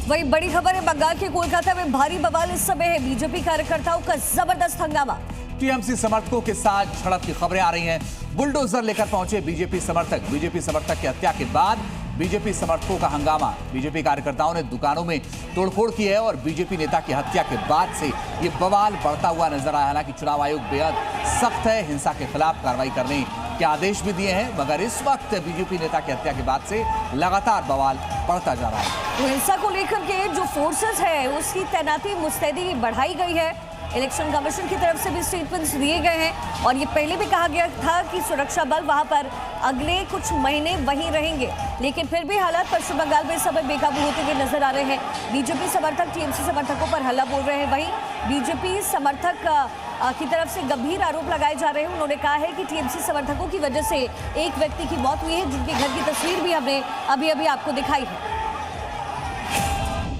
वही बड़ी खबर है, बंगाल के कोलकाता में भारी बवाल इस समय है। बीजेपी कार्यकर्ताओं का जबरदस्त हंगामा। टीएमसी समर्थकों के साथ झड़प की खबरें आ रही हैं। बुलडोजर लेकर पहुंचे बीजेपी समर्थक। बीजेपी समर्थक की हत्या के बाद बीजेपी समर्थकों का हंगामा। बीजेपी कार्यकर्ताओं ने दुकानों में तोड़फोड़ की है और बीजेपी नेता की हत्या के बाद से ये बवाल बढ़ता हुआ नजर आया। हालांकि चुनाव आयोग बेहद सख्त है, हिंसा के खिलाफ कार्रवाई करने के आदेश भी दिए हैं, मगर इस वक्त बीजेपी नेता की हत्या के बाद से लगातार बवाल बढ़ता जा रहा है। तो हिंसा को लेकर के जो फोर्सेस है उसकी तैनाती मुस्तैदी बढ़ाई गई है। इलेक्शन कमीशन की तरफ से भी स्टेटमेंट्स दिए गए हैं और ये पहले भी कहा गया था कि सुरक्षा बल वहां पर अगले कुछ महीने वहीं रहेंगे, लेकिन फिर भी हालात पश्चिम बंगाल में समय बेकाबू होते हुए नजर आ रहे हैं। बीजेपी समर्थक टीएमसी समर्थकों पर हल्ला बोल रहे हैं। वहीं बीजेपी समर्थक की तरफ से गंभीर आरोप लगाए जा रहे हैं। उन्होंने कहा है कि टीएमसी समर्थकों की वजह से एक व्यक्ति की मौत हुई है, जिनके घर की तस्वीर भी हमने अभी आपको दिखाई है।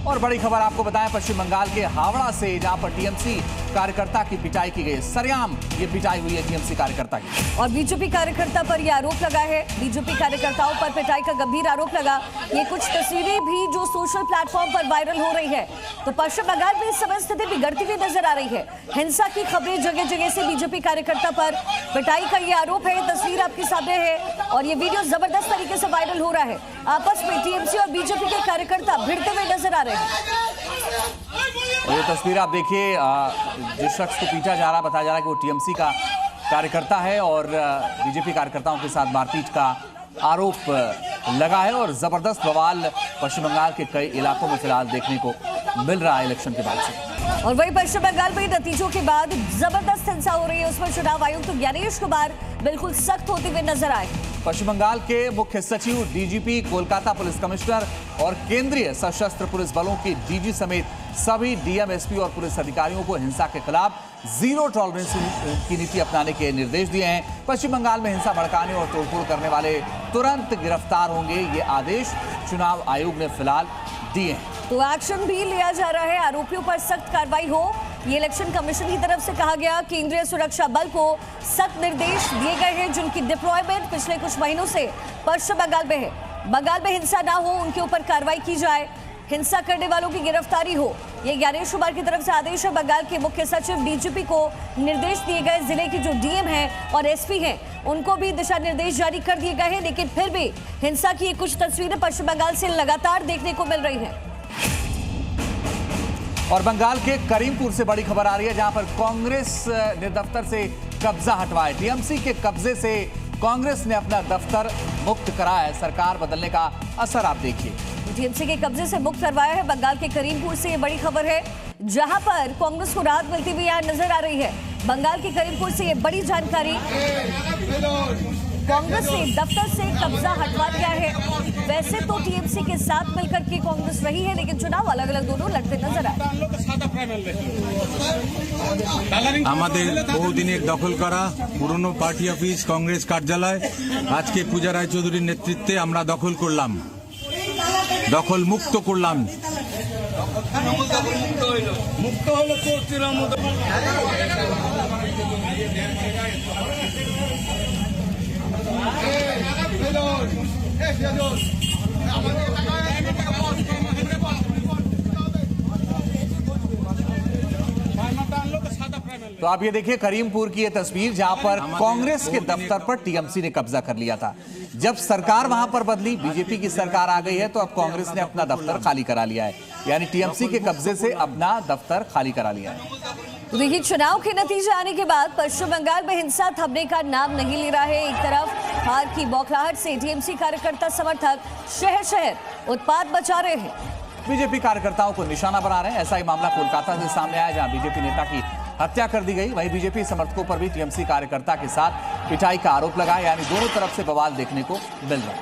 और बड़ी खबर आपको बताएं पश्चिम बंगाल के हावड़ा से, जहां पर टीएमसी कार्यकर्ता की पिटाई की गई। सरेआम ये पिटाई हुई है टीएमसी कार्यकर्ता की। और बीजेपी कार्यकर्ता पर यह आरोप लगा है, बीजेपी कार्यकर्ताओं पर पिटाई का गंभीर आरोप लगा। ये कुछ तस्वीरें भी जो सोशल प्लेटफॉर्म पर वायरल हो रही है। तो पश्चिम बंगाल में इस समय स्थिति बिगड़ती हुई नजर आ रही है। हिंसा की खबरें जगह जगह से बीजेपी कार्यकर्ता पर पिटाई का ये आरोप है। तस्वीर आपके सामने है और ये वीडियो जबरदस्त तरीके से वायरल हो रहा है। आपस में टीएमसी और बीजेपी के कार्यकर्ता भिड़ते हुए नजर आ रहे हैं। ये तस्वीर आप देखिए, जिस शख्स को पीटा जा रहा, बताया जा रहा है कि वो टीएमसी का कार्यकर्ता है और बीजेपी कार्यकर्ताओं के साथ मारपीट का आरोप लगा है और जबरदस्त बवाल पश्चिम बंगाल के कई इलाकों में फिलहाल देखने को मिल रहा है इलेक्शन के बाद से। और वही पश्चिम बंगाल में नतीजों के बाद जबरदस्त हिंसा हो रही है, उस पर चुनाव आयुक्त ज्ञानेश कुमार बिल्कुल सख्त होते हुए नजर आए। पश्चिम बंगाल के मुख्य सचिव, डीजीपी, कोलकाता पुलिस कमिश्नर और केंद्रीय सशस्त्र पुलिस बलों के डीजी समेत सभी डीएम, एसपी और पुलिस अधिकारियों को हिंसा के खिलाफ जीरो टॉलरेंस की नीति अपनाने के निर्देश दिए हैं। पश्चिम बंगाल में हिंसा भड़काने और तोड़फोड़ करने वाले तुरंत गिरफ्तार होंगे, ये आदेश चुनाव आयोग ने फिलहाल दिए हैं। तो एक्शन भी लिया जा रहा है, आरोपियों पर सख्त कार्रवाई हो, ये इलेक्शन कमीशन की तरफ से कहा गया। केंद्रीय सुरक्षा बल को सख्त निर्देश दिए गए हैं, जिनकी डिप्लॉयमेंट पिछले कुछ महीनों से पश्चिम बंगाल में है। बंगाल में हिंसा ना हो, उनके ऊपर कार्रवाई की जाए, हिंसा करने वालों की गिरफ्तारी हो, ये ज्ञानेश कुमार की तरफ से आदेश है। बंगाल के मुख्य सचिव, डीजीपी को निर्देश दिए गए। जिले के जो डीएम हैं और एसपी हैं, उनको भी दिशा निर्देश जारी कर दिए गए हैं। लेकिन फिर भी हिंसा की कुछ तस्वीरें पश्चिम बंगाल से लगातार देखने को मिल रही हैं। और बंगाल के करीमपुर से बड़ी खबर आ रही है, जहां पर कांग्रेस ने दफ्तर से कब्जा हटवाया। टीएमसी के कब्जे से कांग्रेस ने अपना दफ्तर मुक्त कराया है। सरकार बदलने का असर आप देखिए। टीएमसी के कब्जे से मुक्त करवाया है। बंगाल के करीमपुर से ये बड़ी खबर है, जहां पर कांग्रेस को राहत मिलती हुई यहाँ नजर आ रही है। बंगाल के करीमपुर से ये बड़ी जानकारी, कांग्रेस ने दफ्तर से कब्जा हटवा दिया है। वैसे तो टीएमसी के साथ मिलकर के कांग्रेस रही है, लेकिन चुनाव अलग अलग दोनों लड़ते नजर आए। আমাদের বহুদিনের দখল করা পুরনো পার্টি অফিস কংগ্রেস কার্যালয় আজকে পূজা রায় চৌধুরীর নেতৃত্বে আমরা দখল করলাম, দখল মুক্ত করলাম। तो आप ये देखिए करीमपुर की ये तस्वीर, जहां पर कांग्रेस के दफ्तर पर टीएमसी ने कब्जा कर लिया था। जब सरकार वहां पर बदली, बीजेपी की सरकार आ गई है, तो अब कांग्रेस ने अपना दफ्तर खाली करा लिया है। यानी टीएमसी के कब्जे से अपना दफ्तर खाली करा लिया है। तो देखिए, चुनाव के नतीजे आने के बाद पश्चिम बंगाल में हिंसा थमने का नाम नहीं ले रहा है। एक तरफ हार की बौखलाहट से टीएमसी कार्यकर्ता समर्थक शहर शहर उत्पात मचा रहे हैं, बीजेपी कार्यकर्ताओं को निशाना बना रहे हैं। ऐसा ही मामला कोलकाता से सामने आया, जहां बीजेपी नेता की हत्या कर दी गई। वहीं बीजेपी समर्थकों पर भी टीएमसी कार्यकर्ता के साथ पिटाई का आरोप लगा, यानी दोनों तरफ से बवाल देखने को मिल रहा है।